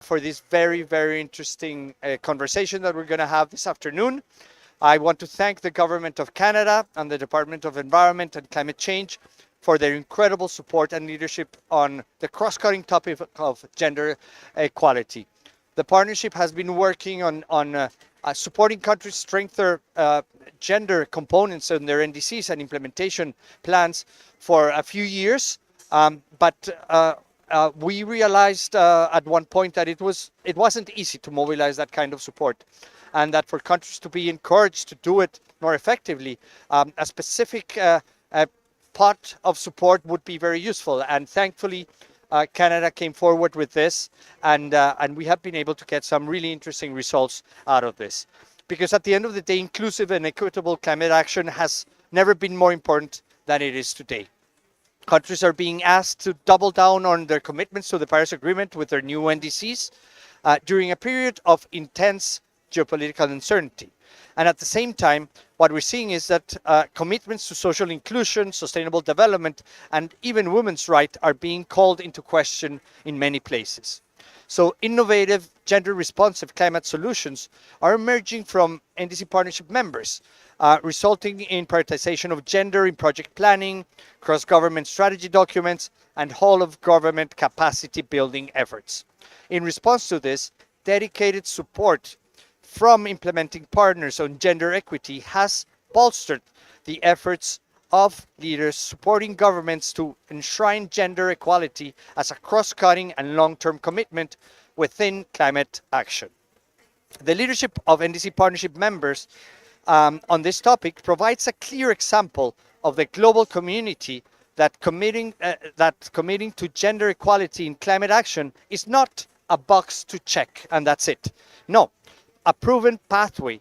for this very, very interesting conversation that we're going to have this afternoon. I want to thank the Government of Canada and the Department of Environment and Climate Change for their incredible support and leadership on the cross-cutting topic of gender equality. The partnership has been working on supporting countries strengthen gender components in their NDCs and implementation plans for a few years, but we realized at one point that it wasn't easy to mobilize that kind of support, and that for countries to be encouraged to do it more effectively, a specific pot of support would be very useful. And thankfully, Canada came forward with this, and we have been able to get some really interesting results out of this. Because at the end of the day, inclusive and equitable climate action has never been more important than it is today. Countries are being asked to double down on their commitments to the Paris Agreement with their new NDCs during a period of intense geopolitical uncertainty. And at the same time, what we're seeing is that commitments to social inclusion, sustainable development, and even women's rights are being called into question in many places. So innovative, gender-responsive climate solutions are emerging from NDC partnership members, resulting in prioritization of gender in project planning, cross-government strategy documents, and whole-of-government capacity building efforts. In response to this, dedicated support from implementing partners on gender equity has bolstered the efforts of leaders supporting governments to enshrine gender equality as a cross-cutting and long-term commitment within climate action. The leadership of NDC partnership members on this topic provides a clear example of the global community that committing to gender equality in climate action is not a box to check and that's it. No, a proven pathway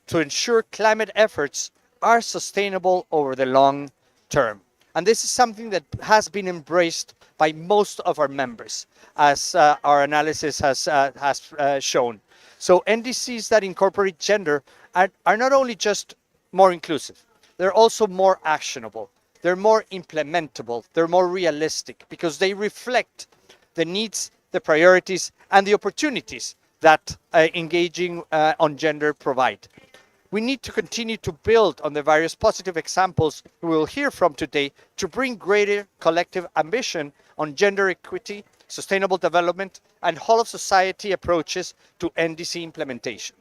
to ensure climate efforts are sustainable over the long term. And this is something that has been embraced by most of our members, as our analysis has shown. So NDCs that incorporate gender are not only just more inclusive, they're also more actionable, they're more implementable, they're more realistic, because they reflect the needs, the priorities, and the opportunities that engaging on gender provide. We need to continue to build on the various positive examples we will hear from today to bring greater collective ambition on gender equity, sustainable development, and whole of society approaches to NDC implementation.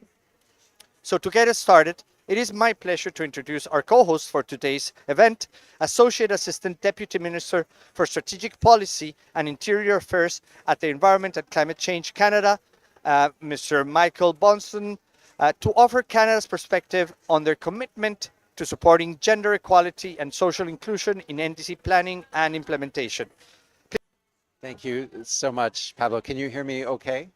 So to get us started, it is my pleasure to introduce our co-host for today's event, Associate Assistant Deputy Minister for Strategic Policy and Interior Affairs at the Environment and Climate Change Canada, Mr. Michael Bonston, to offer Canada's perspective on their commitment to supporting gender equality and social inclusion in NDC planning and implementation. Thank you so much, Pablo. Can you hear me okay?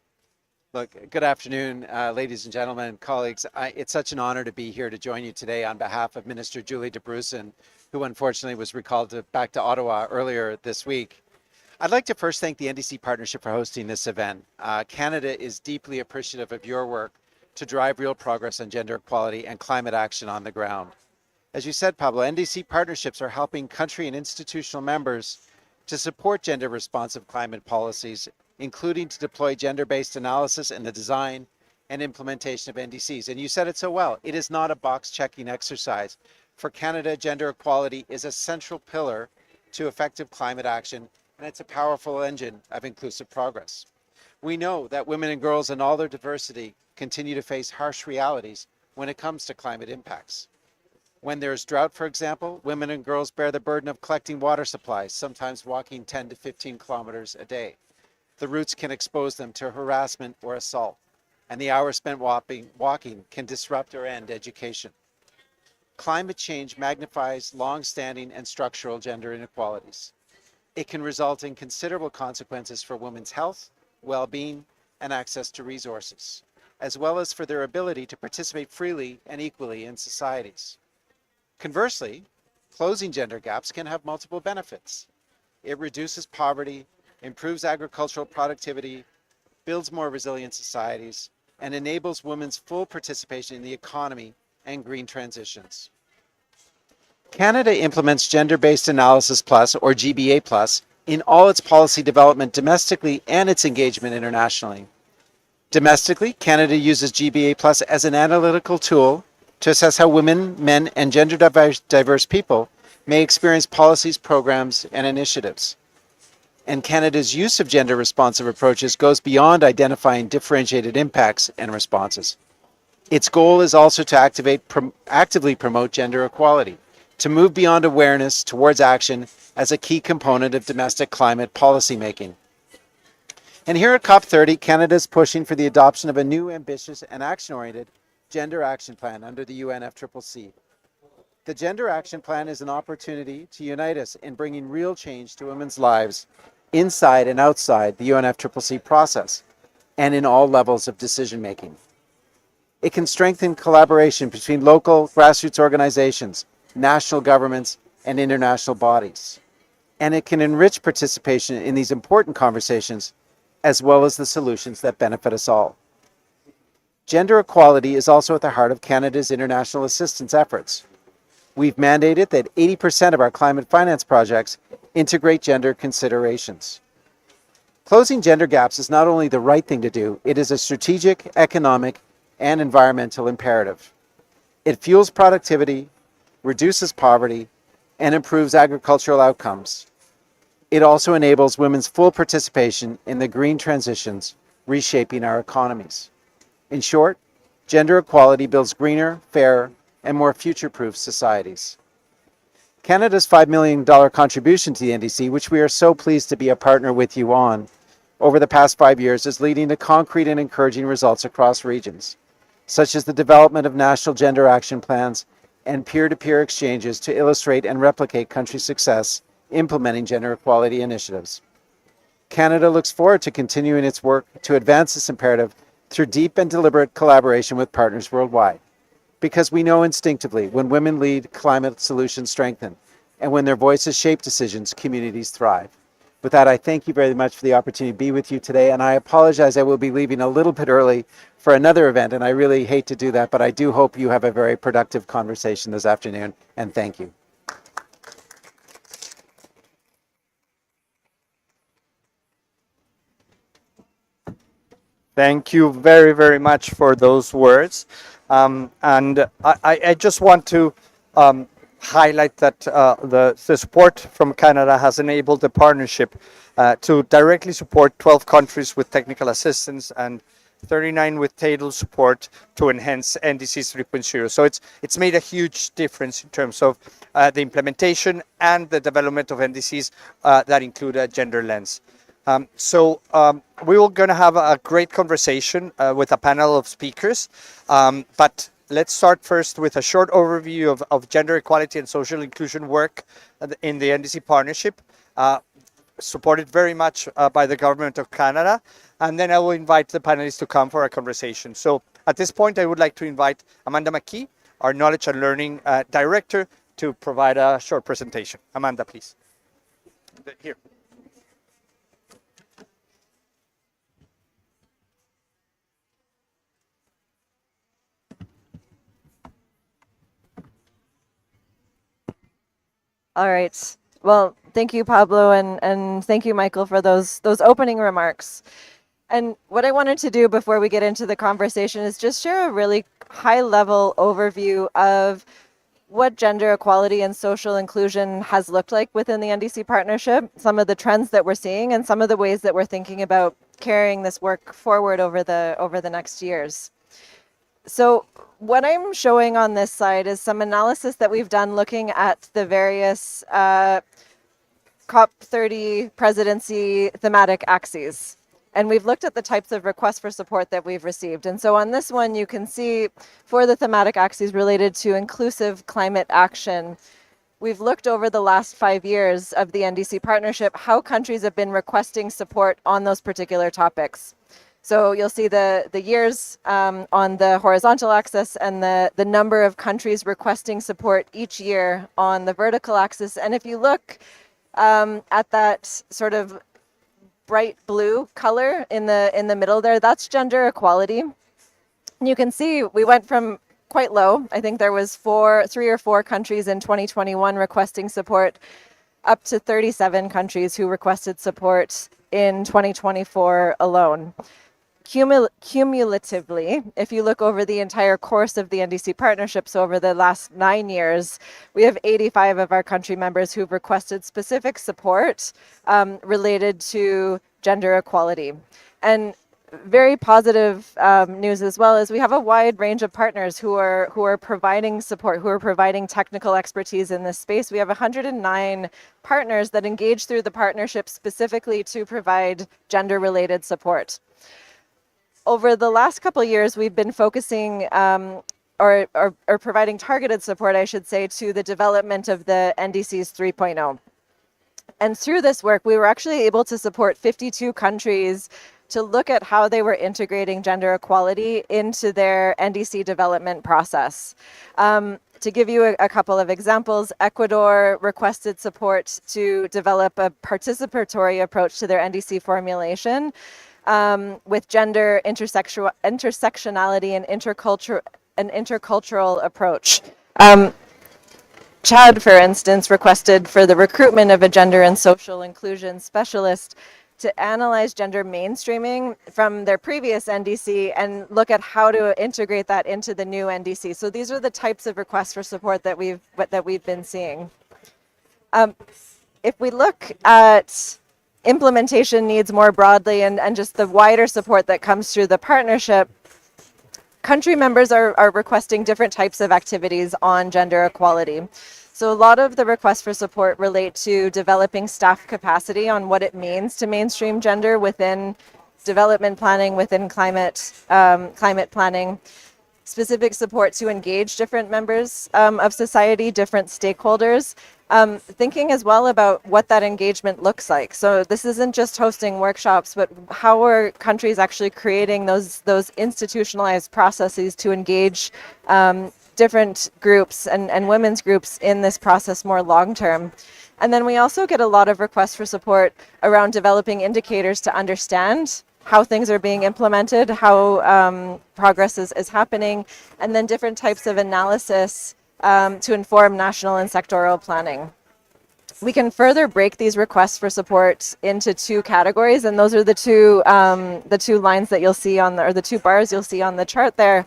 Look, good afternoon, ladies and gentlemen, colleagues. It's such an honor to be here to join you today on behalf of Minister Julie de Brussen, who unfortunately was recalled back to Ottawa earlier this week. I'd like to first thank the NDC Partnership for hosting this event. Canada is deeply appreciative of your work to drive real progress on gender equality and climate action on the ground. As you said, Pablo, NDC partnerships are helping country and institutional members to support gender-responsive climate policies, including to deploy gender-based analysis in the design and implementation of NDCs. And you said it so well, it is not a box-checking exercise. For Canada, gender equality is a central pillar to effective climate action, and it's a powerful engine of inclusive progress. We know that women and girls in all their diversity continue to face harsh realities when it comes to climate impacts. When there's drought, for example, women and girls bear the burden of collecting water supplies, sometimes walking 10 to 15 kilometers a day. The routes can expose them to harassment or assault, and the hours spent walking can disrupt or end education. Climate change magnifies long-standing and structural gender inequalities. It can result in considerable consequences for women's health, well-being, and access to resources, as well as for their ability to participate freely and equally in societies. Conversely, closing gender gaps can have multiple benefits. It reduces poverty, improves agricultural productivity, builds more resilient societies, and enables women's full participation in the economy and green transitions. Canada implements Gender-Based Analysis Plus, or GBA Plus, in all its policy development domestically and its engagement internationally. Domestically, Canada uses GBA Plus as an analytical tool to assess how women, men, and gender diverse people may experience policies, programs, and initiatives. And Canada's use of gender responsive approaches goes beyond identifying differentiated impacts and responses. Its goal is also to actively promote gender equality, to move beyond awareness towards action as a key component of domestic climate policy making. And here at COP30, Canada is pushing for the adoption of a new, ambitious, and action-oriented Gender Action Plan under the UNFCCC. The Gender Action Plan is an opportunity to unite us in bringing real change to women's lives inside and outside the UNFCCC process and in all levels of decision-making. It can strengthen collaboration between local grassroots organizations, national governments, and international bodies. And it can enrich participation in these important conversations as well as the solutions that benefit us all. Gender equality is also at the heart of Canada's international assistance efforts. We've mandated that 80% of our climate finance projects integrate gender considerations. Closing gender gaps is not only the right thing to do, it is a strategic, economic, and environmental imperative. It fuels productivity, reduces poverty, and improves agricultural outcomes. It also enables women's full participation in the green transitions reshaping our economies. In short, gender equality builds greener, fairer, and more future-proof societies. Canada's $5 million contribution to the NDC, which we are so pleased to be a partner with you on, over the past 5 years is leading to concrete and encouraging results across regions, such as the development of national gender action plans and peer-to-peer exchanges to illustrate and replicate country success implementing gender equality initiatives. Canada looks forward to continuing its work to advance this imperative through deep and deliberate collaboration with partners worldwide. Because we know instinctively when women lead, climate solutions strengthen, and when their voices shape decisions, communities thrive. With that, I thank you very much for the opportunity to be with you today, and I apologize I will be leaving a little bit early for another event, and I really hate to do that, but I do hope you have a very productive conversation this afternoon, and thank you. Thank you very, very much for those words. I just want to highlight that the support from Canada has enabled the partnership to directly support 12 countries with technical assistance and 39 with tailored support to enhance NDCs 3.0. So it's made a huge difference in terms of the implementation and the development of NDCs that include a gender lens. We are going to have a great conversation with a panel of speakers, but let's start first with a short overview of gender equality and social inclusion work in the NDC partnership, supported very much by the government of Canada, and then I will invite the panelists to come for a conversation. So at this point, I would like to invite Amanda McKee, our Knowledge and Learning Director, to provide a short presentation. Amanda, please. Here. All right. Well, thank you, Pablo, and thank you, Michael, for those opening remarks. And what I wanted to do before we get into the conversation is just share a really high-level overview of what gender equality and social inclusion has looked like within the NDC partnership, some of the trends that we're seeing, and some of the ways that we're thinking about carrying this work forward over the next years. So what I'm showing on this slide is some analysis that we've done looking at the various COP30 presidency thematic axes. And we've looked at the types of requests for support that we've received. And so on this one, you can see for the thematic axes related to inclusive climate action, we've looked over the last 5 years of the NDC partnership, how countries have been requesting support on those particular topics. So you'll see the years on the horizontal axis and the number of countries requesting support each year on the vertical axis. And if you look at that sort of bright blue color in the middle there, that's gender equality. And you can see we went from quite low. I think there was 3 or 4 countries in 2021 requesting support, up to 37 countries who requested support in 2024 alone. Cumulatively, if you look over the entire course of the NDC partnerships over the last 9 years, we have 85 of our country members who've requested specific support related to gender equality. And very positive news as well is we have a wide range of partners who are providing support, who are providing technical expertise in this space. We have 109 partners that engage through the partnership specifically to provide gender-related support. Over the last couple of years, we've been focusing or providing targeted support, I should say, to the development of the NDCs 3.0. And through this work, we were actually able to support 52 countries to look at how they were integrating gender equality into their NDC development process. To give you a couple of examples, Ecuador requested support to develop a participatory approach to their NDC formulation with gender intersectionality and intercultural approach. Chad, for instance, requested for the recruitment of a gender and social inclusion specialist to analyze gender mainstreaming from their previous NDC and look at how to integrate that into the new NDC. So these are the types of requests for support that we've been seeing. If we look at implementation needs more broadly and just the wider support that comes through the partnership, country members are requesting different types of activities on gender equality. So a lot of the requests for support relate to developing staff capacity on what it means to mainstream gender within development planning, within climate planning, specific support to engage different members of society, different stakeholders, thinking as well about what that engagement looks like. So this isn't just hosting workshops, but how are countries actually creating those institutionalized processes to engage different groups and women's groups in this process more long term. And then we also get a lot of requests for support around developing indicators to understand how things are being implemented, how progress is happening, and then different types of analysis to inform national and sectoral planning. We can further break these requests for support into two categories, and those are the two lines that you'll see on or the two bars you'll see on the chart there.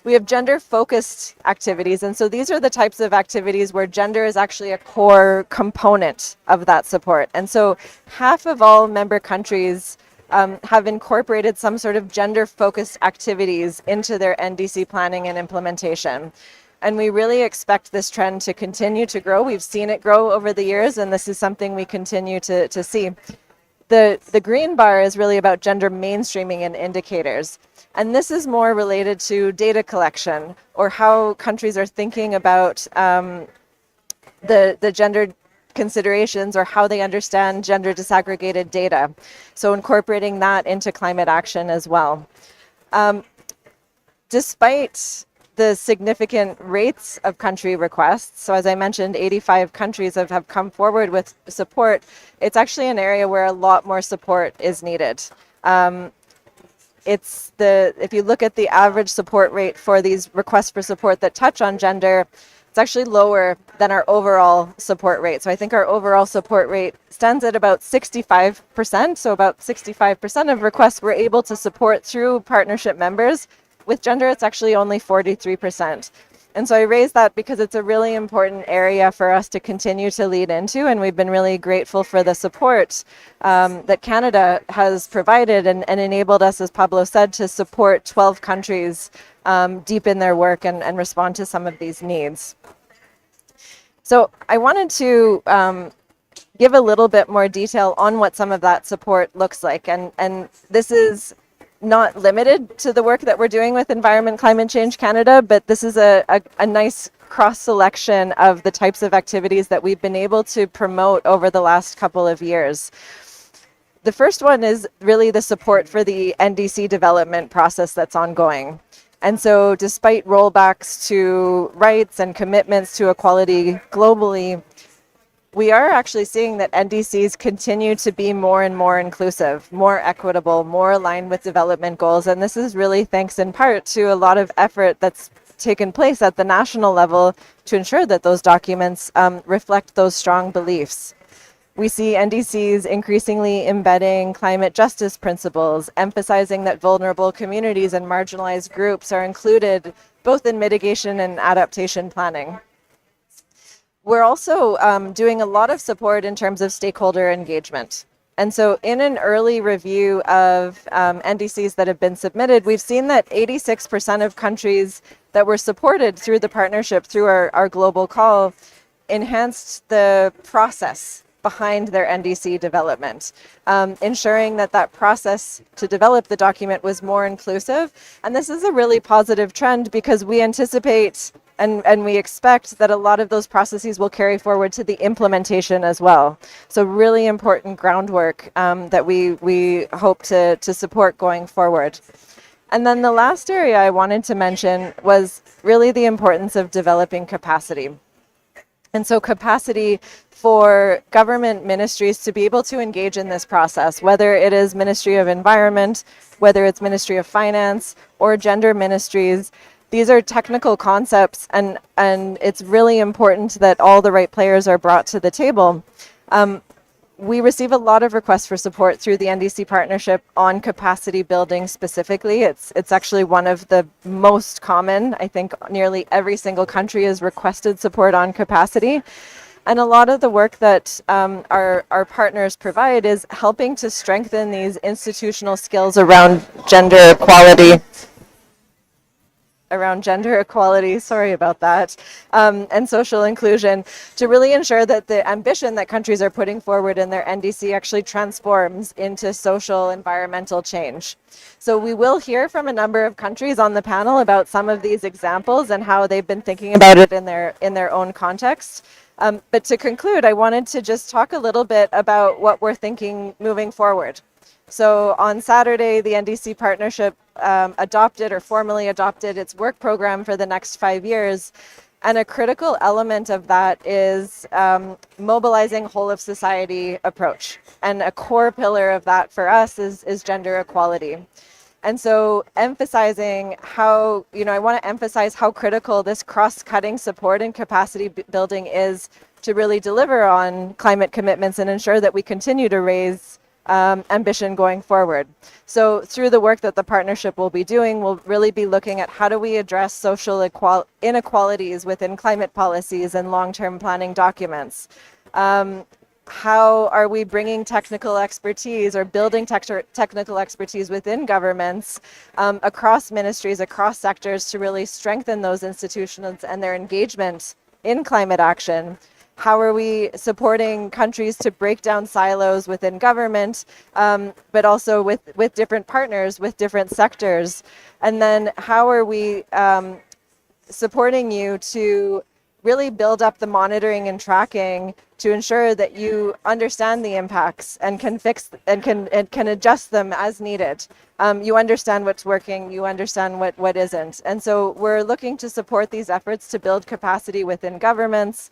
We have gender-focused activities, and so these are the types of activities where gender is actually a core component of that support. And so half of all member countries have incorporated some sort of gender-focused activities into their NDC planning and implementation. And we really expect this trend to continue to grow. We've seen it grow over the years, and this is something we continue to see. The green bar is really about gender mainstreaming and indicators. And this is more related to data collection or how countries are thinking about the gender considerations or how they understand gender disaggregated data. So incorporating that into climate action as well. Despite the significant rates of country requests, so as I mentioned, 85 countries have come forward with support, it's actually an area where a lot more support is needed. If you look at the average support rate for these requests for support that touch on gender, it's actually lower than our overall support rate. So I think our overall support rate stands at about 65%. So about 65% of requests we're able to support through partnership members. With gender, it's actually only 43%. And so I raise that because it's a really important area for us to continue to lead into, and we've been really grateful for the support that Canada has provided and enabled us, as Pablo said, to support 12 countries deep in their work and respond to some of these needs. So I wanted to give a little bit more detail on what some of that support looks like, and this is not limited to the work that we're doing with Environment Climate Change Canada, but this is a nice cross-selection of the types of activities that we've been able to promote over the last couple of years. The first one is really the support for the NDC development process that's ongoing. And so despite rollbacks to rights and commitments to equality globally, we are actually seeing that NDCs continue to be more and more inclusive, more equitable, more aligned with development goals. And this is really thanks in part to a lot of effort that's taken place at the national level to ensure that those documents reflect those strong beliefs. We see NDCs increasingly embedding climate justice principles, emphasizing that vulnerable communities and marginalized groups are included both in mitigation and adaptation planning. We're also doing a lot of support in terms of stakeholder engagement. And so in an early review of NDCs that have been submitted, we've seen that 86% of countries that were supported through the partnership, through our global call, enhanced the process behind their NDC development, ensuring that that process to develop the document was more inclusive. And this is a really positive trend because we anticipate and we expect that a lot of those processes will carry forward to the implementation as well. So really important groundwork that we hope to support going forward. And then the last area I wanted to mention was really the importance of developing capacity. And so capacity for government ministries to be able to engage in this process, whether it is Ministry of Environment, whether it's Ministry of Finance or gender ministries, these are technical concepts, and it's really important that all the right players are brought to the table. We receive a lot of requests for support through the NDC partnership on capacity building specifically. It's actually one of the most common. I think nearly every single country has requested support on capacity. And a lot of the work that our partners provide is helping to strengthen these institutional skills around gender equality, sorry about that, and social inclusion, to really ensure that the ambition that countries are putting forward in their NDC actually transforms into social environmental change. So we will hear from a number of countries on the panel about some of these examples and how they've been thinking about it in their own context. But to conclude, I wanted to just talk a little bit about what we're thinking moving forward. So on Saturday, the NDC partnership formally adopted its work program for the next 5 years. And a critical element of that is mobilizing whole of society approach. And a core pillar of that for us is gender equality. And so emphasizing how, I want to emphasize how critical this cross-cutting support and capacity building is to really deliver on climate commitments and ensure that we continue to raise ambition going forward. So through the work that the partnership will be doing, we'll really be looking at how do we address social inequalities within climate policies and long-term planning documents. How are we bringing technical expertise or building technical expertise within governments across ministries, across sectors to really strengthen those institutions and their engagement in climate action? How are we supporting countries to break down silos within government, but also with different partners, with different sectors? And then how are we supporting you to really build up the monitoring and tracking to ensure that you understand the impacts and can fix and can adjust them as needed? You understand what's working, you understand what isn't. And so we're looking to support these efforts to build capacity within governments,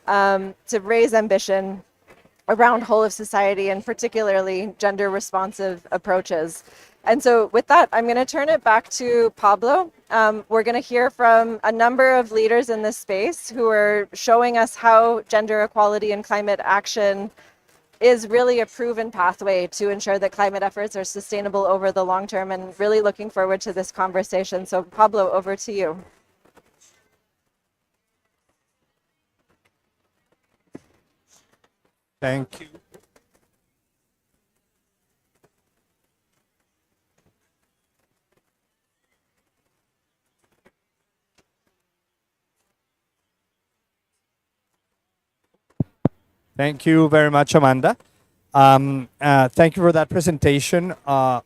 to raise ambition around whole of society and particularly gender responsive approaches. And so with that, I'm going to turn it back to Pablo. We're going to hear from a number of leaders in this space who are showing us how gender equality and climate action is really a proven pathway to ensure that climate efforts are sustainable over the long term, and really looking forward to this conversation. So Pablo, over to you. Thank you. Thank you very much, Amanda. Thank you for that presentation. As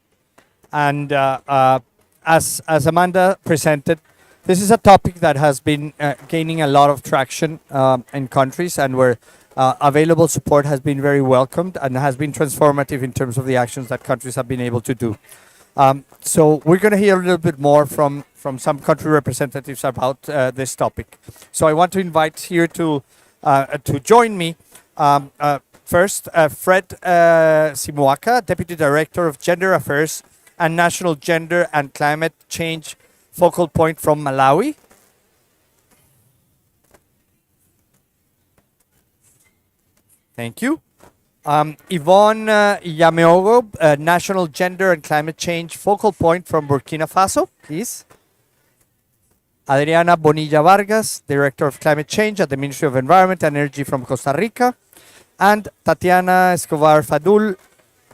Amanda presented, this is a topic that has been gaining a lot of traction in countries, and where available support has been very welcomed and has been transformative in terms of the actions that countries have been able to do. So we're going to hear a little bit more from some country representatives about this topic. So I want to invite here to join me. First, Fred Simuaka, Deputy Director of Gender Affairs and National Gender and Climate Change Focal Point from Malawi. Thank you. Yvonne Yameogo, National Gender and Climate Change Focal Point from Burkina Faso, please. Adriana Bonilla Vargas, Director of Climate Change at the Ministry of Environment and Energy from Costa Rica. And Tatiana Escobar Fadul,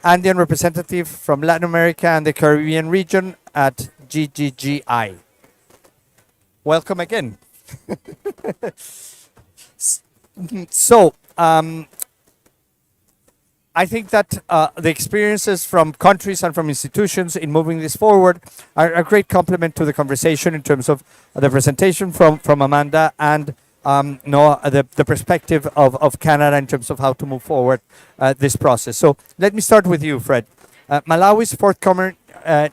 Andean representative from Latin America and the Caribbean region at GGGI. Welcome again. So, I think that the experiences from countries and from institutions in moving this forward are a great complement to the conversation in terms of the presentation from Amanda and the perspective of Canada in terms of how to move forward this process. So let me start with you, Fred. Malawi's forthcoming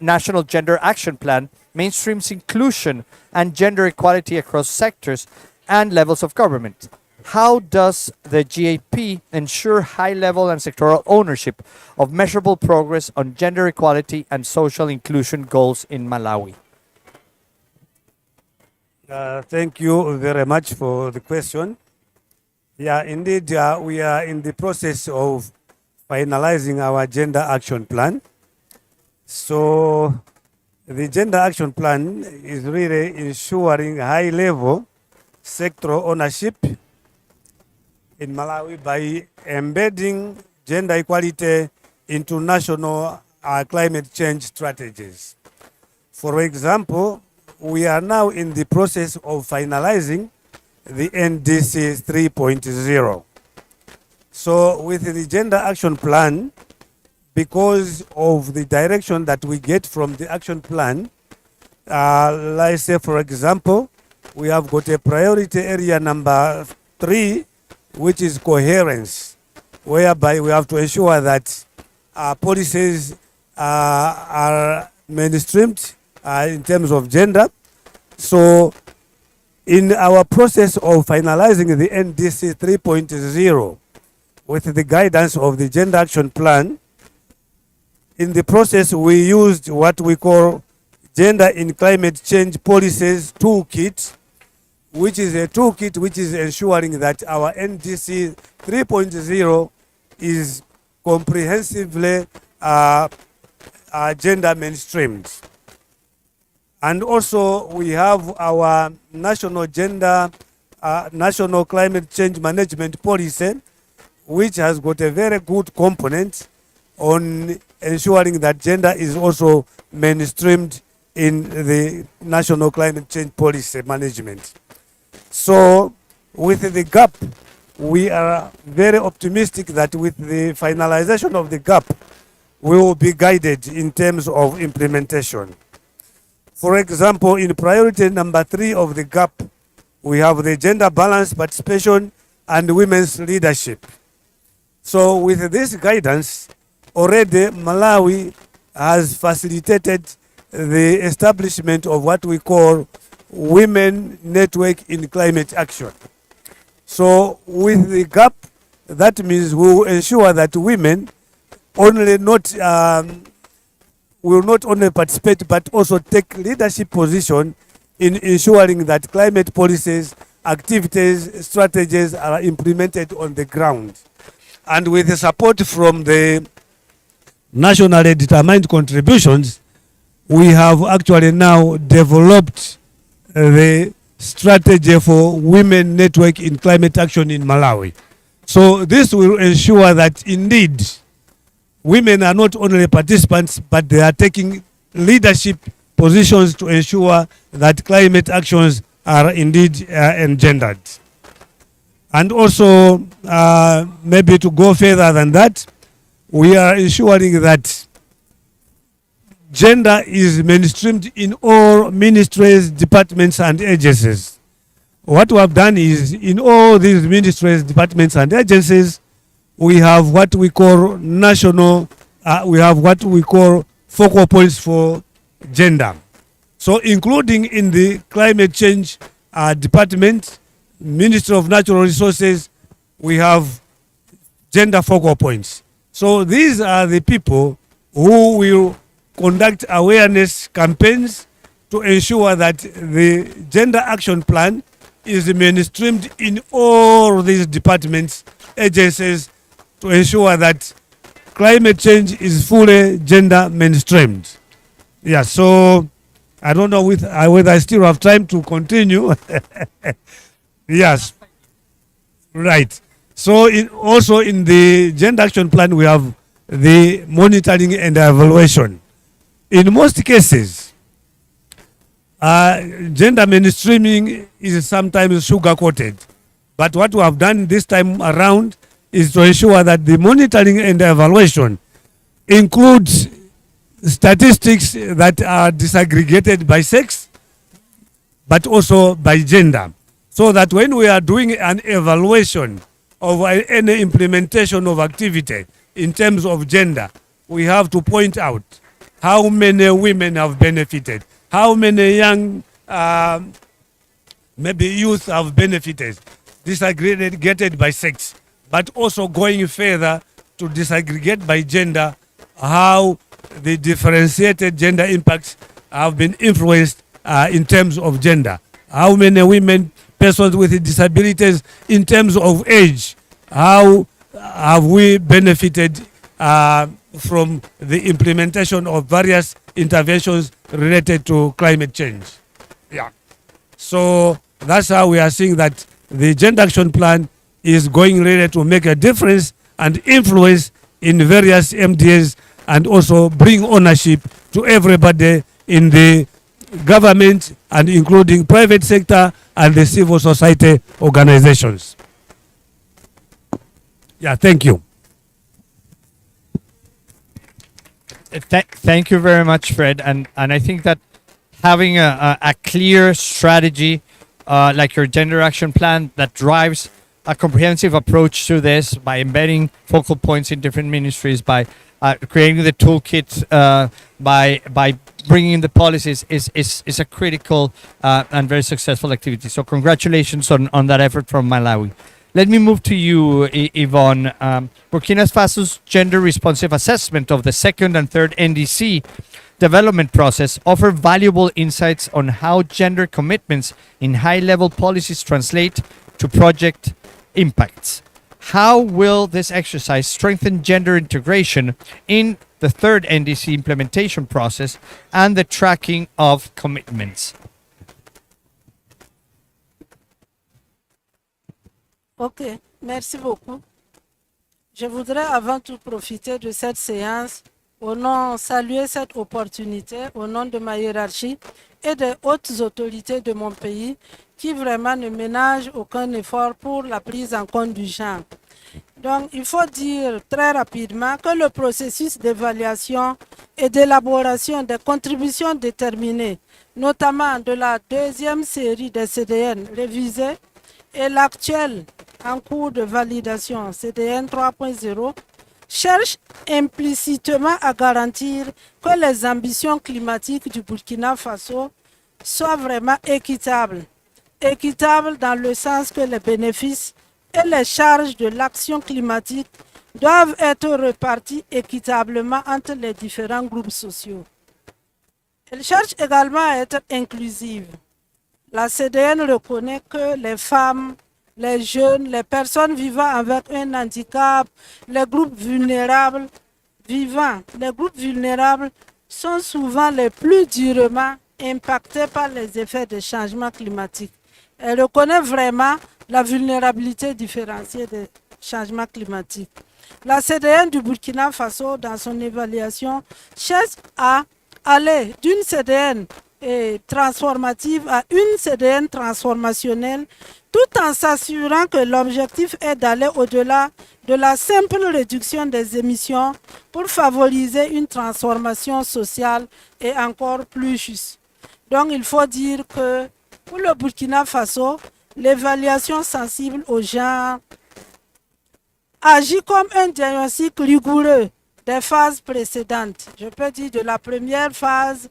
National Gender Action Plan mainstreams inclusion and gender equality across sectors and levels of government. How does the GAP ensure high-level and sectoral ownership of measurable progress on gender equality and social inclusion goals in Malawi? Thank you very much for the question. Yeah, indeed, we are in the process of finalizing our gender action plan. So the gender action plan is really ensuring high-level sectoral ownership in Malawi by embedding gender equality into national climate change strategies. For example, we are now in the process of finalizing the NDCs 3.0. So with the gender action plan, because of the direction that we get from the action plan, let's say, for example, we have got a priority area number 3, which is coherence, whereby we have to ensure that policies are mainstreamed in terms of gender. So in our process of finalizing the NDC 3.0 with the guidance of the gender action plan, in the process we used what we call gender in climate change policies toolkit, which is a toolkit which is ensuring that our NDC 3.0 is comprehensively gender mainstreamed. And also we have our national national climate change management policy, which has got a very good component on ensuring that gender is also mainstreamed in the national climate change policy management. So with the GAP, we are very optimistic that with the finalization of the GAP, we will be guided in terms of implementation. For example, in priority number 3 of the GAP, we have the gender balance participation and women's leadership. So with this guidance, already Malawi has facilitated the establishment of what we call Women Network in Climate Action. So with the GAP, that means we will ensure that women only will not only participate but also take leadership position in ensuring that climate policies, activities, strategies are implemented on the ground. And with the support from the nationally determined contributions, we have actually now developed the strategy for women network in climate action in Malawi. So this will ensure that indeed women are not only participants, but they are taking leadership positions to ensure that climate actions are indeed engendered. And also, maybe to go further than that, we are ensuring that gender is mainstreamed in all ministries, departments, and agencies. What we have done is, in all these ministries, departments, and agencies, we have what we call focal points for gender. So including in the climate change department, Ministry of Natural Resources, we have gender focal points. So these are the people who will conduct awareness campaigns to ensure that the gender action plan is mainstreamed in all these departments, agencies, to ensure that climate change is fully gender mainstreamed. Yeah, so I don't know whether I still have time to continue. Yes, right. So also in the gender action plan, we have the monitoring and evaluation. In most cases, gender mainstreaming is sometimes sugar-coated. But what we have done this time around is to ensure that the monitoring and evaluation includes statistics that are disaggregated by sex, but also by gender. So that when we are doing an evaluation of any implementation of activity in terms of gender, we have to point out how many women have benefited, how many young, maybe youth have benefited, disaggregated by sex, but also going further to disaggregate by gender, how the differentiated gender impacts have been influenced in terms of gender. How many women, persons with disabilities in terms of age, how have we benefited from the implementation of various interventions related to climate change? Yeah. So that's how we are seeing that the Gender Action Plan is going really to make a difference and influence in various MDAs and also bring ownership to everybody in the government and including private sector and the civil society organizations. Yeah, thank you. Thank you very much, Fred. And I think that having a clear strategy like your gender action plan that drives a comprehensive approach to this by embedding focal points in different ministries, by creating the toolkit, by bringing the policies is a critical and very successful activity. So congratulations on that effort from Malawi. Let me move to you, Yvonne. Burkina Faso's gender responsive assessment of the second and third NDC development process offer valuable insights on how gender commitments in high-level policies translate to project impacts. How will this exercise strengthen gender integration in the third NDC implementation process and the tracking of commitments? Ok, merci beaucoup. Je voudrais avant tout profiter de cette séance saluer cette opportunité au nom de ma hiérarchie et des hautes autorités de mon pays qui vraiment ne ménagent aucun effort pour la prise en compte du genre. Donc, il faut dire très rapidement que le processus d'évaluation et d'élaboration des contributions déterminées, notamment de la deuxième série des CDN révisées et l'actuelle en cours de validation CDN 3.0, cherche implicitement à garantir que les ambitions climatiques du Burkina Faso soient vraiment équitables. Équitables dans le sens que les bénéfices et les charges de l'action climatique doivent être repartis équitablement entre les différents groupes sociaux. Elle cherche également à être inclusive. La CDN reconnaît que les femmes, les jeunes, les personnes vivant avec un handicap, les groupes vulnérables sont souvent les plus durement impactés par les effets des changements climatiques. Elle reconnaît vraiment la vulnérabilité différenciée des changements climatiques. La CDN du Burkina Faso, dans son évaluation, cherche à aller d'une CDN transformative à une CDN transformationnelle, tout en s'assurant que l'objectif est d'aller au-delà de la simple réduction des émissions pour favoriser une transformation sociale et encore plus juste. Donc il faut dire que pour le Burkina Faso, l'évaluation sensible au genre agit comme un diagnostic rigoureux des phases précédentes. Je peux dire de la première phase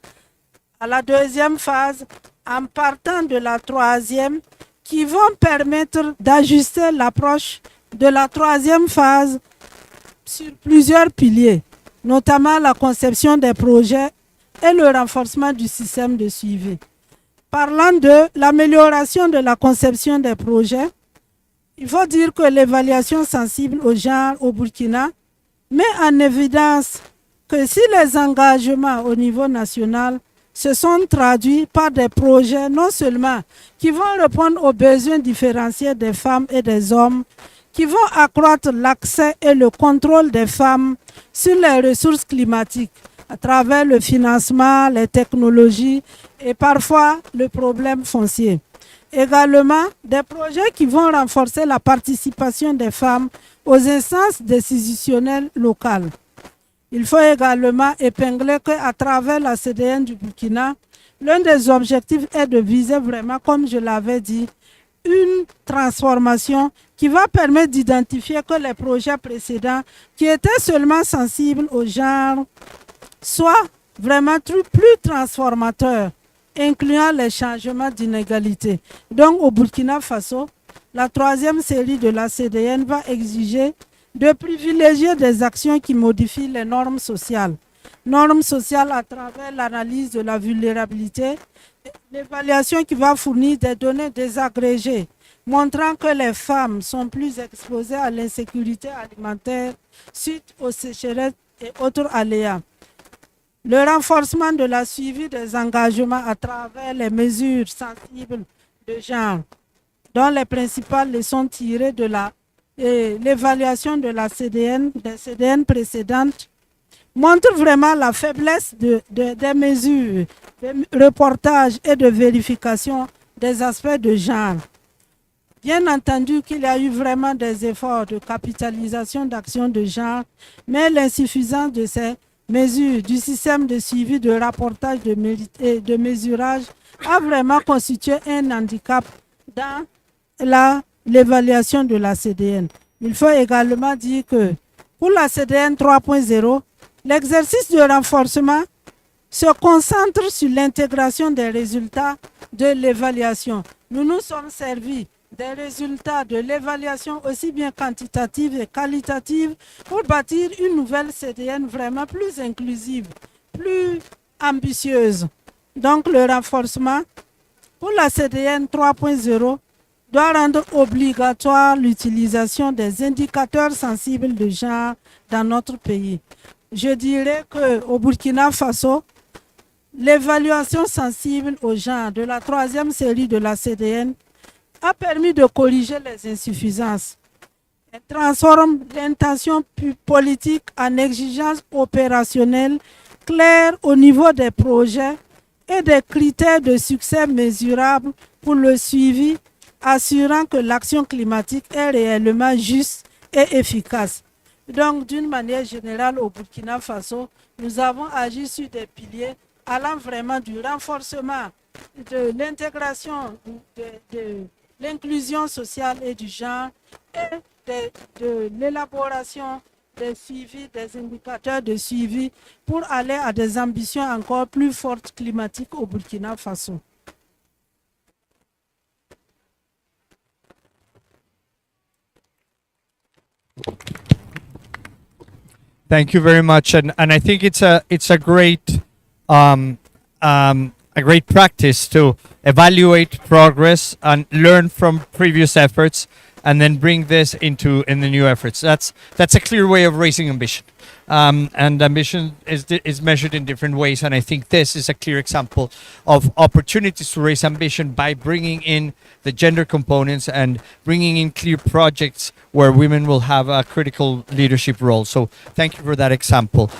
à la deuxième phase, en partant de la troisième, qui vont permettre d'ajuster l'approche de la troisième phase sur plusieurs piliers, notamment la conception des projets et le renforcement du système de suivi. Parlant de l'amélioration de la conception des projets, Il faut dire que l'évaluation sensible au genre au Burkina met en évidence que si les engagements au niveau national se sont traduits par des projets non seulement qui vont répondre aux besoins différenciés des femmes et des hommes, qui vont accroître l'accès et le contrôle des femmes sur les ressources climatiques à travers le financement, les technologies et parfois le problème foncier. Également, des projets qui vont renforcer la participation des femmes aux instances décisionnelles locales. Il faut également épingler qu'à travers la CDN du Burkina, l'un des objectifs est de viser vraiment, comme je l'avais dit, une transformation qui va permettre d'identifier que les projets précédents, qui étaient seulement sensibles au genre, soient vraiment plus transformateurs, incluant les changements d'inégalité. Donc au Burkina Faso, la troisième série de la CDN va exiger de privilégier des actions qui modifient les normes sociales. Normes sociales à travers l'analyse de la vulnérabilité, l'évaluation qui va fournir des données désagrégées, montrant que les femmes sont plus exposées à l'insécurité alimentaire suite aux sécheresses et autres aléas. Le renforcement de la suivi des engagements à travers les mesures sensibles de genre, dont les principales leçons tirées de l'évaluation de la CDN, des CDN précédentes, montre vraiment la faiblesse des mesures de reportage et de vérification des aspects de genre. Bien entendu qu'il y a eu vraiment des efforts de capitalisation d'actions de genre, mais l'insuffisance de ces mesures du système de suivi, de rapportage et de mesurage a vraiment constitué un handicap dans l'évaluation de la CDN. Il faut également dire que pour la CDN 3.0, l'exercice de renforcement se concentre sur l'intégration des résultats de l'évaluation. Nous nous sommes servis des résultats de l'évaluation aussi bien quantitative et qualitative pour bâtir une nouvelle CDN vraiment plus inclusive, plus ambitieuse. Donc le renforcement pour la CDN 3.0 doit rendre obligatoire l'utilisation des indicateurs sensibles de genre dans notre pays. Je dirais qu'au Burkina Faso, l'évaluation sensible au genre de la troisième série de la CDN a permis de corriger les insuffisances. Elle transforme l'intention politique en exigence opérationnelle claire au niveau des projets et des critères de succès mesurables pour le suivi, assurant que l'action climatique est réellement juste et efficace. Donc, d'une manière générale, au Burkina Faso, nous avons agi sur des piliers allant vraiment du renforcement de l'intégration de l'inclusion sociale et du genre et de l'élaboration des suivis, des indicateurs de suivi pour aller à des ambitions encore plus fortes climatiques au Burkina Faso. Thank you very much, and I think it's a great a great practice to evaluate progress and learn from previous efforts, and then bring this in the new efforts. That's a clear way of raising ambition, and ambition is measured in different ways. And I think this is a clear example of opportunities to raise ambition by bringing in the gender components and bringing in clear projects where women will have a critical leadership role. So thank you for that example.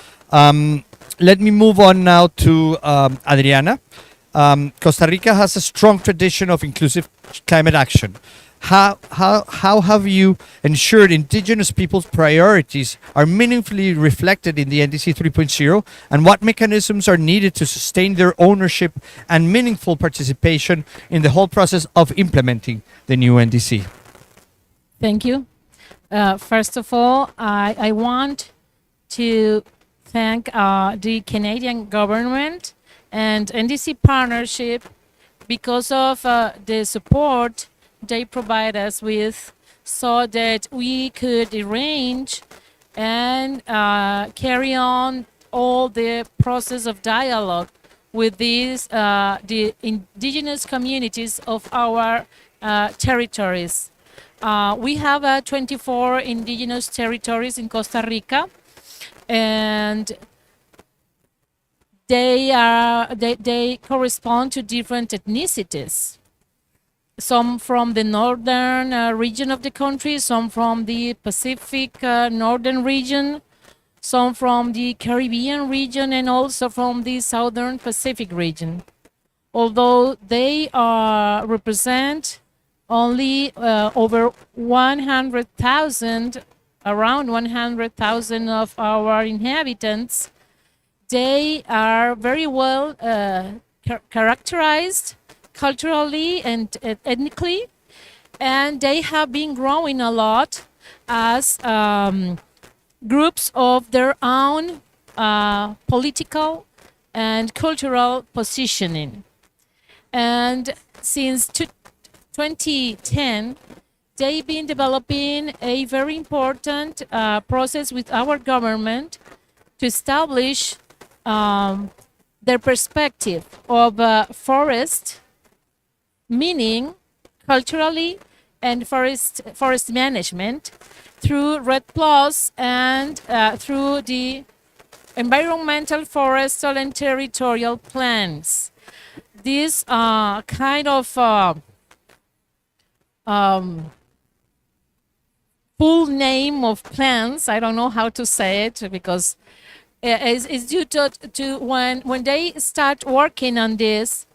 Let me move on now to Adriana. Costa Rica has a strong tradition of inclusive climate action. How have you ensured indigenous people's priorities are meaningfully reflected in the NDC 3.0, and what mechanisms are needed to sustain their ownership and meaningful participation in the whole process of implementing the new NDC? Thank you. First of all, I want to thank the Canadian government and NDC partnership because of the support they provide us with, so that we could arrange and carry on all the process of dialogue with these the indigenous communities of our territories. We have 24 indigenous territories in Costa Rica, and they correspond to different ethnicities. Some from the northern region of the country, some from the Pacific northern region, some from the Caribbean region, and also from the southern Pacific region. Although they represent only over 100,000, around 100,000 of our inhabitants, they are very well characterized culturally and ethnically, and they have been growing a lot as groups of their own political and cultural positioning. And since 2010, they've been developing a very important process with our government to establish their perspective of forest, meaning culturally, and forest management through RED Plus and through the environmental, forestal, and territorial plans. This kind of full name of plans, I don't know how to say it, because is due to when they start working on this,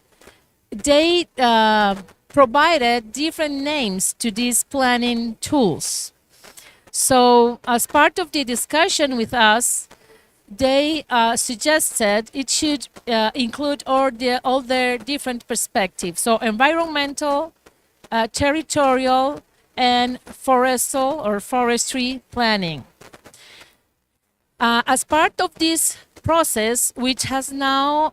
they provided different names to these planning tools. So as part of the discussion with us, they suggested it should include all their different perspectives. So environmental, territorial, and forestal or forestry planning. As part of this process, which has now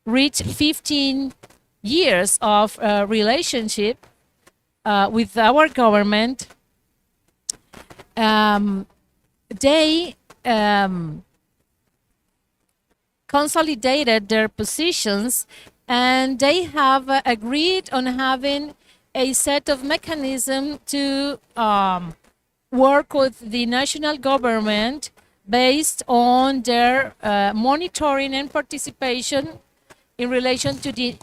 reached 15 years of relationship with our government, they consolidated their positions, and they have agreed on having a set of mechanisms to work with the national government based on their monitoring and participation in relation to the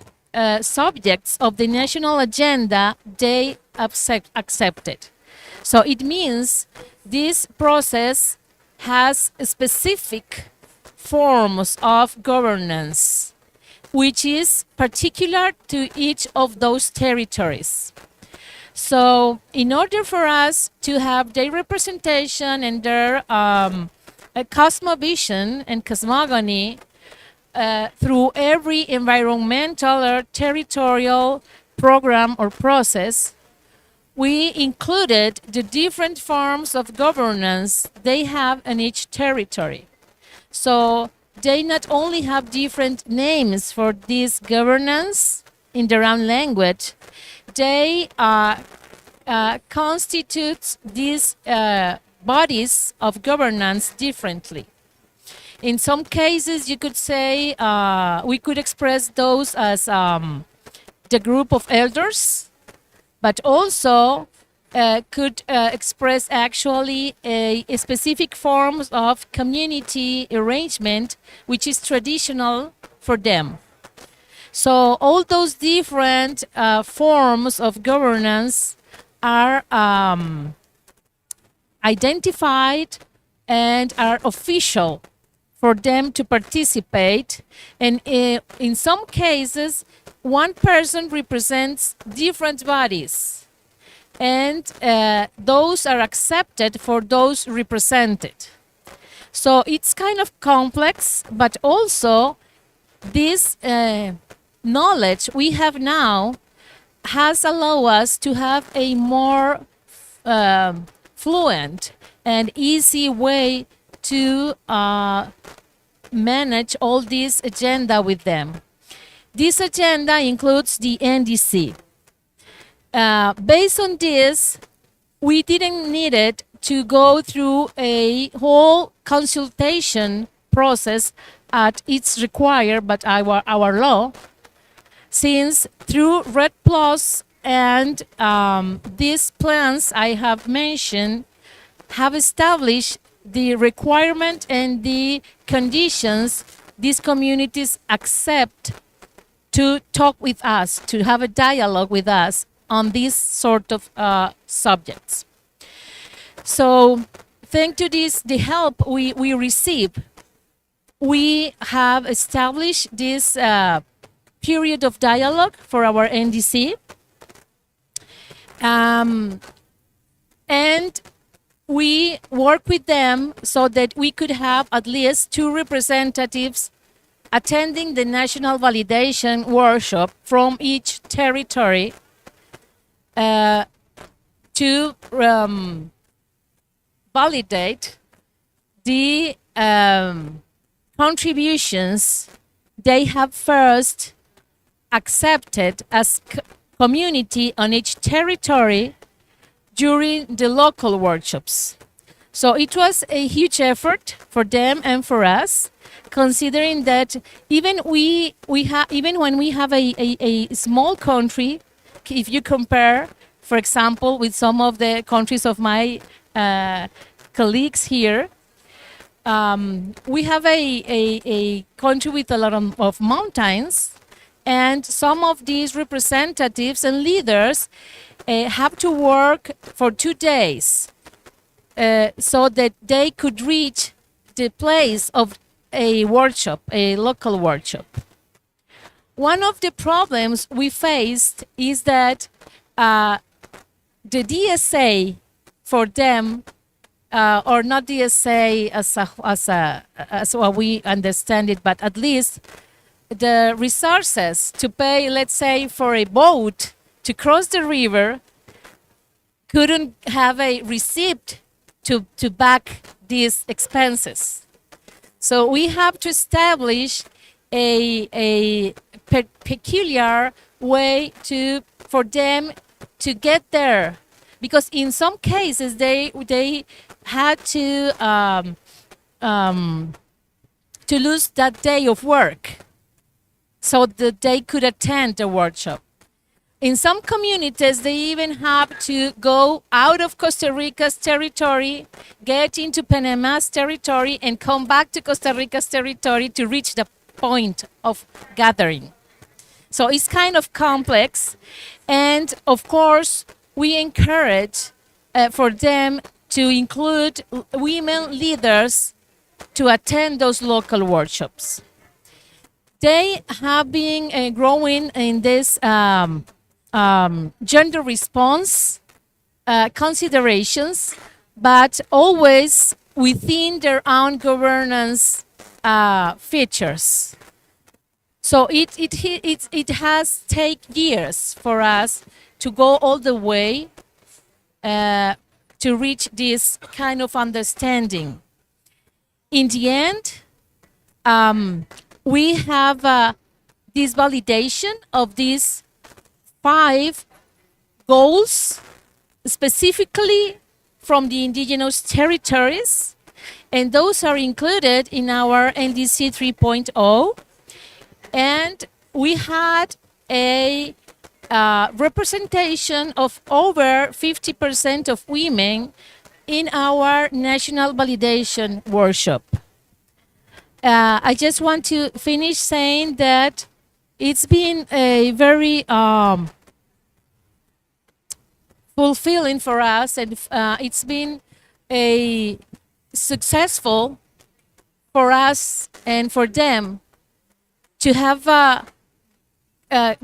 subjects of the national agenda they accepted. So it means this process has specific forms of governance, which is particular to each of those territories. So in order for us to have their representation and their cosmovision and cosmogony through every environmental or territorial program or process, we included the different forms of governance they have in each territory. So they not only have different names for this governance in their own language, they constitute these bodies of governance differently. In some cases, you could say, we could express those as the group of elders, but also could express actually a specific forms of community arrangement, which is traditional for them. So all those different forms of governance are identified and are official for them to participate. And in some cases, one person represents different bodies, and those are accepted for those represented. So it's kind of complex, but also this knowledge we have now has allowed us to have a more fluent and easy way to manage all this agenda with them. This agenda includes the NDC. Based on this, we didn't need it to go through a whole consultation process as it's required by our law, since through RED Plus and these plans I have mentioned have established the requirement and the conditions these communities accept to talk with us, to have a dialogue with us on these sort of subjects. So, thanks to this, the help we receive, we have established this period of dialogue for our NDC. And we work with them so that we could have at least 2 representatives attending the national validation workshop from each territory to validate the contributions they have first accepted as community on each territory during the local workshops. So it was a huge effort for them and for us, considering that even even when we have a small country, if you compare, for example, with some of the countries of my colleagues here, we have a country with a lot of mountains, and some of these representatives and leaders have to work for 2 days so that they could reach the place of a workshop, a local workshop. One of the problems we faced is that the DSA for them, or not DSA as what we understand it, but at least the resources to pay, let's say, for a boat to cross the river, couldn't have a receipt to back these expenses. So we have to establish a peculiar way for them to get there, because in some cases they had to lose that day of work so that they could attend the workshop. In some communities, they even have to go out of Costa Rica's territory, get into Panama's territory, and come back to Costa Rica's territory to reach the point of gathering. So it's kind of complex. And of course, we encourage for them to include women leaders to attend those local workshops. They have been growing in this gender response considerations, but always within their own governance features. So it has taken years for us to go all the way to reach this kind of understanding. In the end, we have this validation of these 5 goals, specifically from the indigenous territories, and those are included in our NDC 3.0. And we had a representation of over 50% of women in our national validation workshop. I just want to finish saying that it's been a very fulfilling for us, and it's been a successful for us and for them to have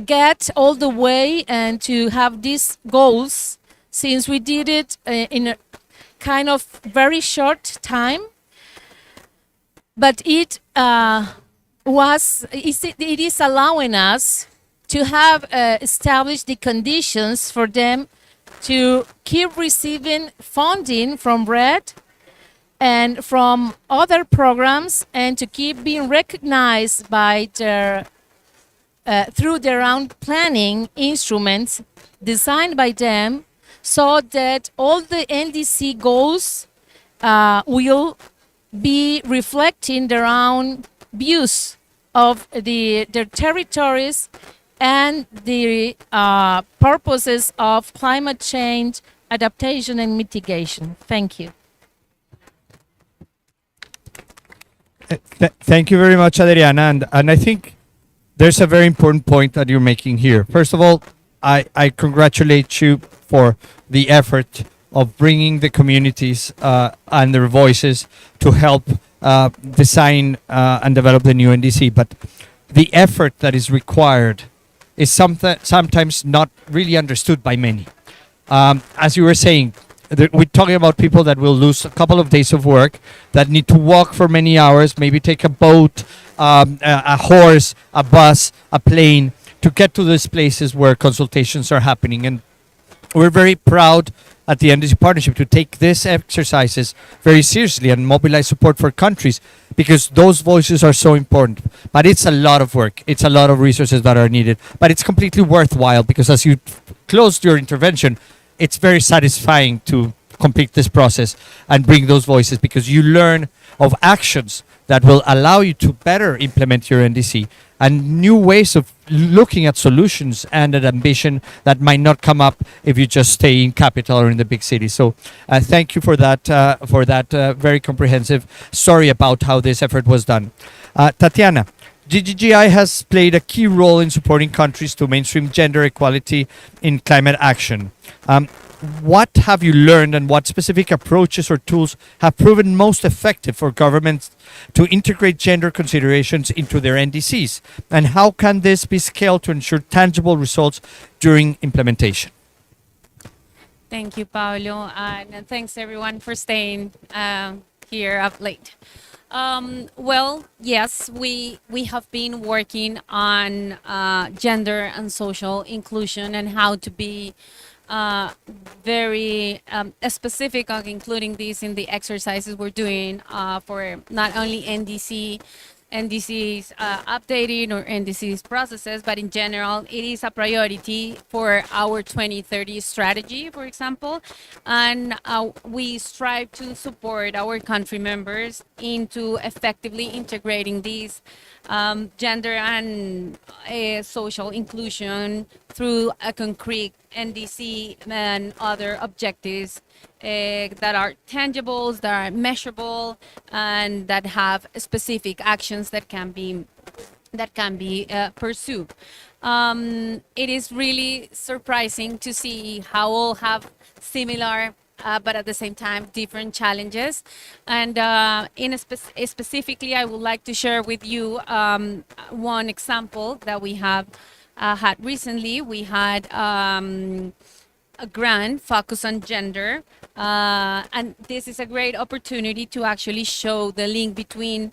get all the way and to have these goals, since we did it in a kind of very short time. But it is allowing us to have established the conditions for them to keep receiving funding from RED and from other programs, and to keep being recognized by their through their own planning instruments designed by them, so that all the NDC goals will be reflecting their own views of their territories and the purposes of climate change adaptation and mitigation. Thank you. Thank you very much, Adriana. And I think there's a very important point that you're making here. First of all, I congratulate you for the effort of bringing the communities and their voices to help design and develop the new NDC. But the effort that is required is sometimes not really understood by many. As you were saying, we're talking about people that will lose a couple of days of work, that need to walk for many hours, maybe take a boat, a horse, a bus, a plane to get to these places where consultations are happening. And we're very proud at the NDC Partnership to take these exercises very seriously and mobilize support for countries because those voices are so important. But it's a lot of work. It's a lot of resources that are needed. But it's completely worthwhile because as you closed your intervention, it's very satisfying to complete this process and bring those voices because you learn of actions that will allow you to better implement your NDC and new ways of looking at solutions and an ambition that might not come up if you just stay in capital or in the big city. So thank you for that very comprehensive story about how this effort was done. Tatiana, GGGI has played a key role in supporting countries to mainstream gender equality in climate action. What have you learned and what specific approaches or tools have proven most effective for governments to integrate gender considerations into their NDCs? And how can this be scaled to ensure tangible results during implementation? Thank you, Paulo, and thanks everyone for staying here up late. Well, yes, we have been working on gender and social inclusion and how to be very specific on including these in the exercises we're doing for not only NDCs updating or NDCs processes, but in general, it is a priority for our 2030 strategy, for example. And we strive to support our country members into effectively integrating these gender and social inclusion through a concrete NDC and other objectives that are tangible, that are measurable, and that have specific actions that can be pursued. It is really surprising to see how all have similar but at the same time different challenges. And specifically, I would like to share with you one example that we have had recently. We had a grant focus on gender, and this is a great opportunity to actually show the link between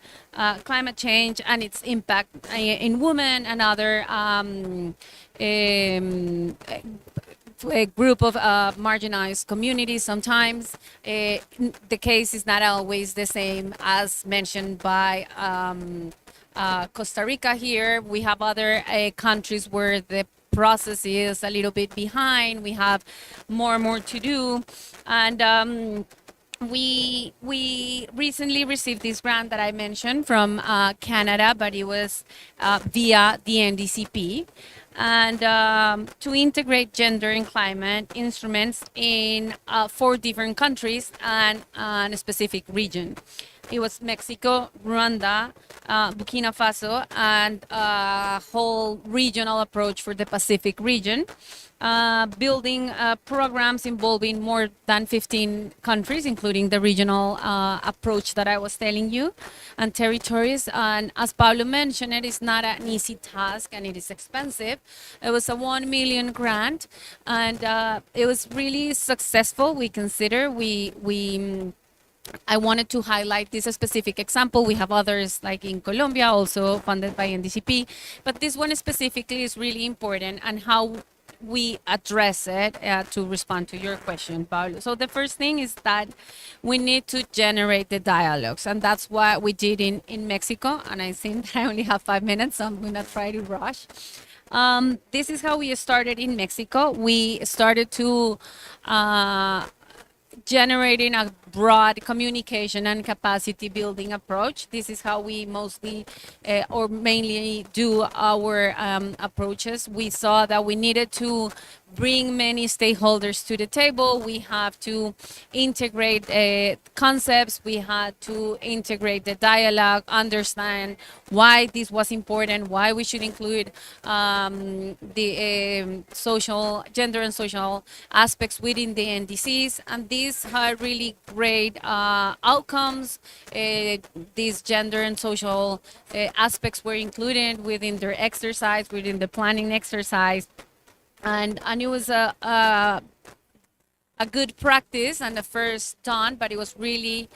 climate change and its impact in women and other a group of marginalized communities. Sometimes the case is not always the same as mentioned by Costa Rica here. We have other countries where the process is a little bit behind. We have more to do. And we recently received this grant that I mentioned from Canada, but it was via the NDCP. And to integrate gender and climate instruments in 4 different countries and a specific region. It was Mexico, Rwanda, Burkina Faso, and a whole regional approach for the Pacific region, building programs involving more than 15 countries, including the regional approach that I was telling you, and territories. And as Pablo mentioned, it is not an easy task and it is expensive. It was a 1 million grant, and it was really successful. We consider I wanted to highlight this specific example. We have others like in Colombia, also funded by NDCP, but this one specifically is really important and how we address it to respond to your question, Paulo. So the first thing is that we need to generate the dialogues, and that's what we did in Mexico. And I think that I only have 5 minutes, so I'm going to try to rush. This is how we started in Mexico. We started to generating a broad communication and capacity building approach. This is how we mostly or mainly do our approaches. We saw that we needed to bring many stakeholders to the table. We have to integrate concepts. We had to integrate the dialogue, understand why this was important, why we should include the social, gender and social aspects within the NDCs. And these had really great outcomes. These gender and social aspects were included within their exercise, within the planning exercise. And it was a good practice and the first done, but it was really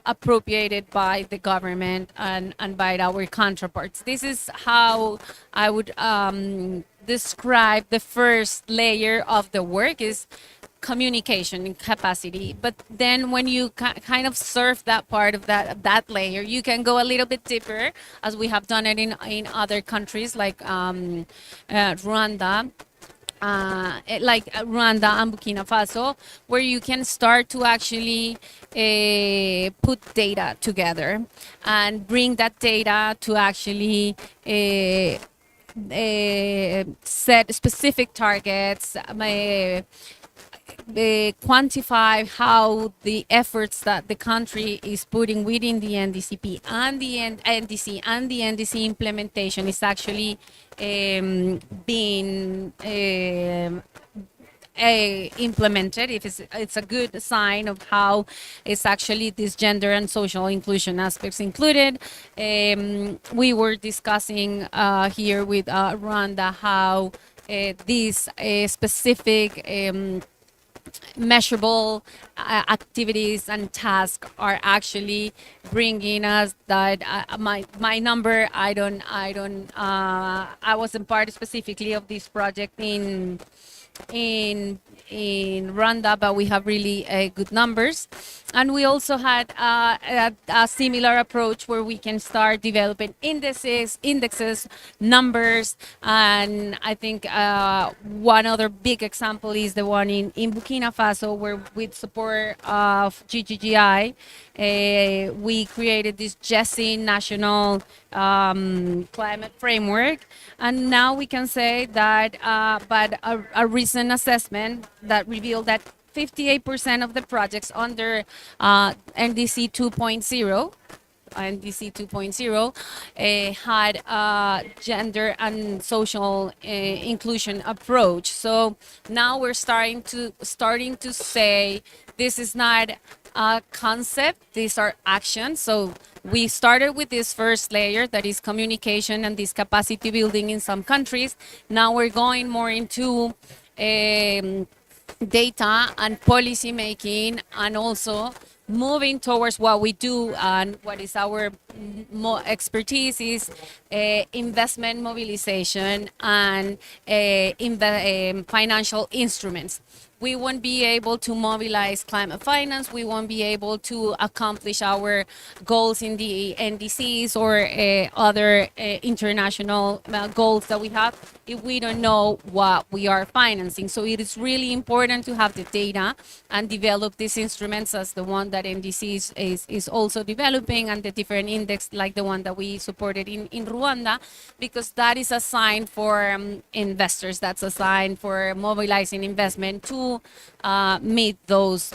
appropriated by the government and by our counterparts. This is how I would describe the first layer of the work is communication capacity. But then when you kind of surf that part of that layer, you can go a little bit deeper, as we have done it in other countries like Rwanda. Like Rwanda and Burkina Faso, where you can start to actually put data together and bring that data to actually set specific targets, quantify how the efforts that the country is putting within the NDCP and the NDC and the NDC implementation is actually being implemented. If it's a good sign of how it's actually this gender and social inclusion aspects included. We were discussing here with Rwanda how these specific measurable activities and tasks are actually bringing us that my number. I wasn't part specifically of this project in Rwanda, but we have really good numbers. And we also had a similar approach where we can start developing indexes, numbers. And I think one other big example is the one in Burkina Faso, where with support of GGGI, we created this GESI national climate framework. And now we can say that, but a recent assessment that revealed that 58% of the projects under NDC 2.0 had gender and social inclusion approach. So now we're starting to say this is not a concept, these are actions. So we started with this first layer, that is communication and this capacity building in some countries. Now we're going more into data and policy making, and also moving towards what we do and what is our expertise is investment mobilization and financial instruments. We won't be able to mobilize climate finance. We won't be able to accomplish our goals in the NDCs or other international goals that we have if we don't know what we are financing. So it is really important to have the data and develop these instruments as the one that NDC is also developing, and the different index like the one that we supported in Rwanda, because that is a sign for investors. That's a sign for mobilizing investment to meet those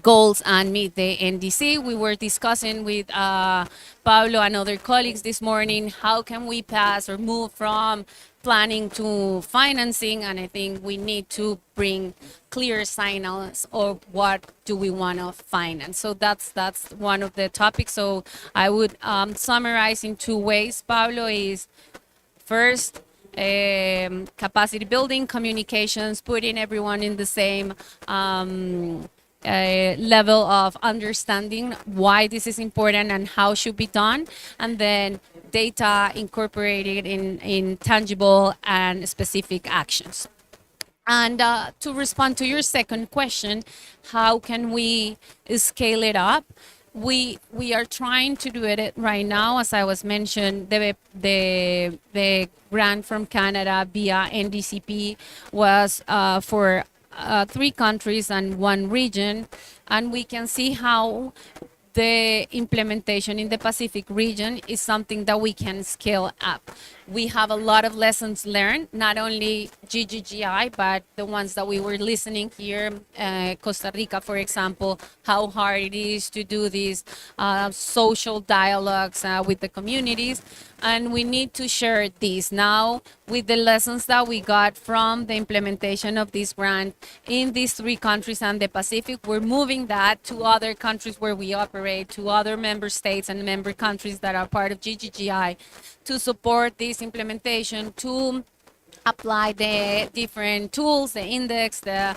goals and meet the NDC. We were discussing with Pablo and other colleagues this morning, how can we pass or move from planning to financing, and I think we need to bring clear signals of what do we want to finance. So that's one of the topics. So I would summarize in two ways, Pablo, is first, capacity building, communications, putting everyone in the same level of understanding why this is important and how should be done, and then data incorporated in tangible and specific actions. And to respond to your second question, how can we scale it up? We are trying to do it right now. As I was mentioned, the grant from Canada via NDCP was for three countries and one region, and we can see how the implementation in the Pacific region is something that we can scale up. We have a lot of lessons learned, not only GGGI, but the ones that we were listening here, Costa Rica, for example, how hard it is to do these social dialogues with the communities. And we need to share this now with the lessons that we got from the implementation of this grant in these three countries and the Pacific. We're moving that to other countries where we operate, to other member states and member countries that are part of GGGI, to support this implementation, to apply the different tools, the index, the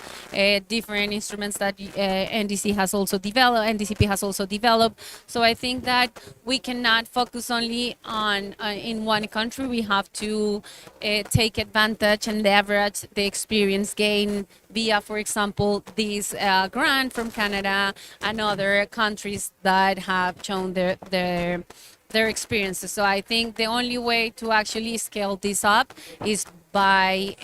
different instruments that NDC has also developed, NDCP has also developed. So I think that we cannot focus only on in one country. We have to take advantage and leverage the experience gained via, for example, this grant from Canada and other countries that have shown their experiences. So I think the only way to actually scale this up is by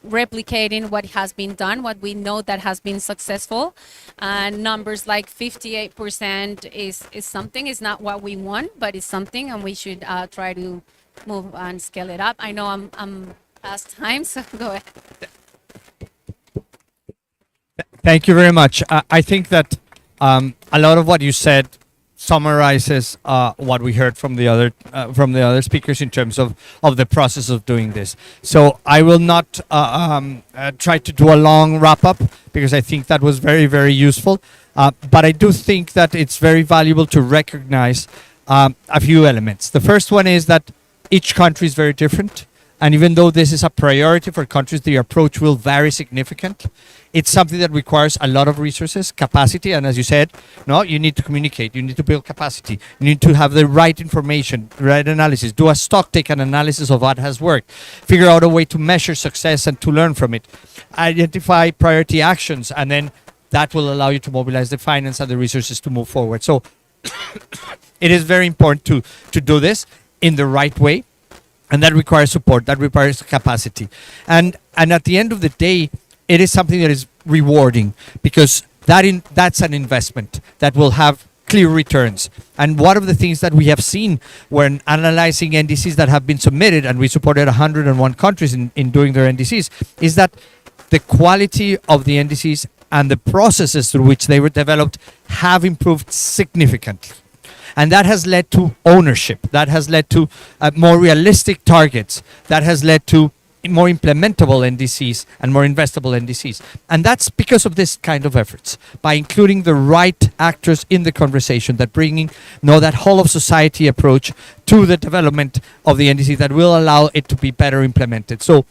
replicating what has been done, what we know that has been successful. And numbers like 58% is something. It's not what we want, but it's something, and we should try to move and scale it up. I know I'm past time, so go ahead. Thank you very much. I think that a lot of what you said summarizes what we heard from the other speakers in terms of the process of doing this. So I will not try to do a long wrap up because I think that was very, very useful. But I do think that it's very valuable to recognize a few elements. The first one is that each country is very different. And even though this is a priority for countries, the approach will vary significantly. It's something that requires a lot of resources, capacity, and as you said, no, you need to communicate, you need to build capacity, you need to have the right information, right analysis, do a stock take an analysis of what has worked, figure out a way to measure success and to learn from it, identify priority actions, and then that will allow you to mobilize the finance and the resources to move forward. So it is very important to do this in the right way. And that requires support, that requires capacity. And at the end of the day, it is something that is rewarding because that's an investment that will have clear returns. And one of the things that we have seen when analyzing NDCs that have been submitted, and we supported 101 countries in doing their NDCs, is that the quality of the NDCs and the processes through which they were developed have improved significantly. And that has led to ownership. That has led to more realistic targets. That has led to more implementable NDCs and more investable NDCs. And that's because of this kind of efforts, by including the right actors in the conversation, that bringing that whole of society approach to the development of the NDC that will allow it to be better implemented. So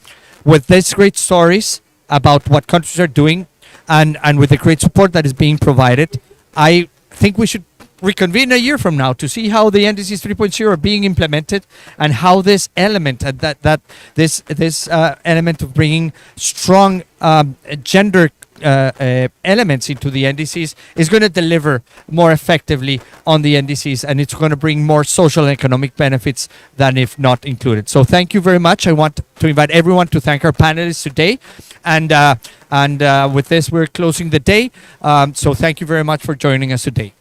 with these great stories about what countries are doing and with the great support that is being provided, I think we should reconvene a year from now to see how the NDCs 3.0 are being implemented and how this element this element of bringing strong gender elements into the NDCs is going to deliver more effectively on the NDCs, and it's going to bring more social and economic benefits than if not included. So thank you very much. I want to invite everyone to thank our panelists today, and with this we're closing the day. So thank you very much for joining us today.